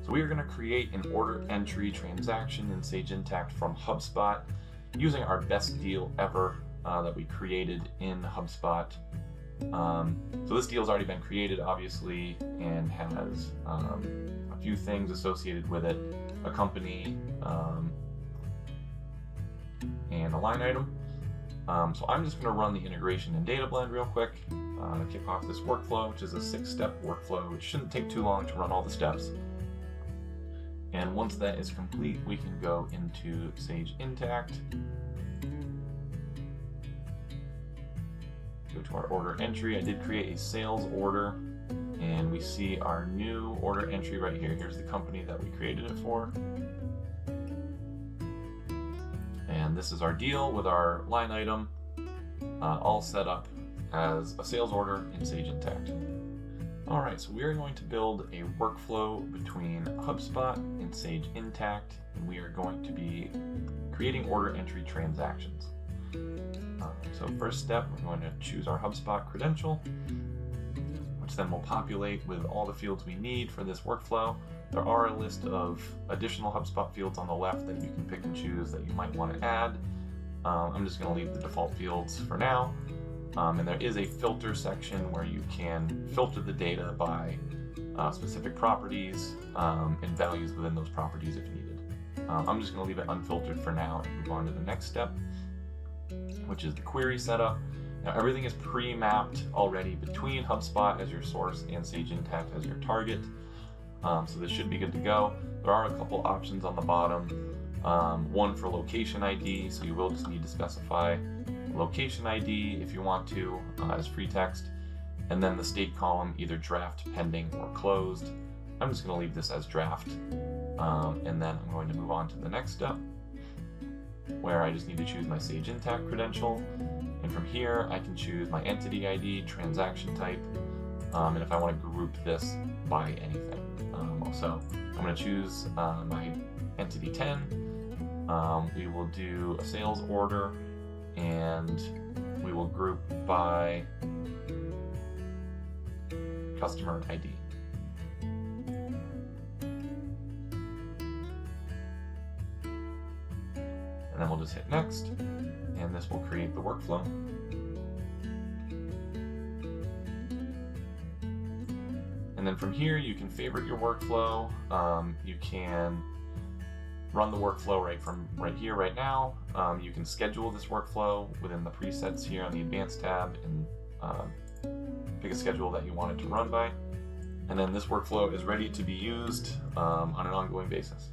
So we are going to create an order entry transaction in Sage Intacct from HubSpot using our best deal ever that we created in HubSpot. So this deal has already been created, obviously, and has a few things associated with it, a company and a line item. So I'm just going to run the integration in Data Blend real quick, kick off this workflow, which is a 6-step workflow, which shouldn't take too long to run all the steps. And once that is complete, we can go into Sage Intacct, go to our order entry. I did create a sales order, and we see our new order entry right here. Here's the company that we created it for. And this is our deal with our line item, all set up as a sales order in Sage Intacct. All right, so we are going to build a workflow between HubSpot and Sage Intacct, and we are going to be creating order entry transactions. So first step, we're going to choose our HubSpot credential, which then will populate with all the fields we need for this workflow. There are a list of additional HubSpot fields on the left that you can pick and choose that you might want to add. I'm just going to leave the default fields for now. And there is a filter section where you can filter the data by specific properties and values within those properties if needed. I'm just going to leave it unfiltered for now and move on to the next step, which is the query setup. Now everything is pre-mapped already between HubSpot as your source and Sage Intacct as your target. So this should be good to go. There are a couple options on the bottom. One for location ID, so you will just need to specify location ID if you want to as free text, and then the state column, either draft, pending, or closed. I'm just going to leave this as draft, and then I'm going to move on to the next step, where I just need to choose my Sage Intacct credential, and from here I can choose my entity ID, transaction type, and if I want to group this by anything. So I'm going to choose my entity 10. We will do a sales order, and we will group by customer ID. And then we'll just hit next, and this will create the workflow. And then from here, you can favorite your workflow. You can run the workflow right here, right now. You can schedule this workflow within the presets here on the Advanced tab and pick a schedule that you want it to run by. And then this workflow is ready to be used on an ongoing basis.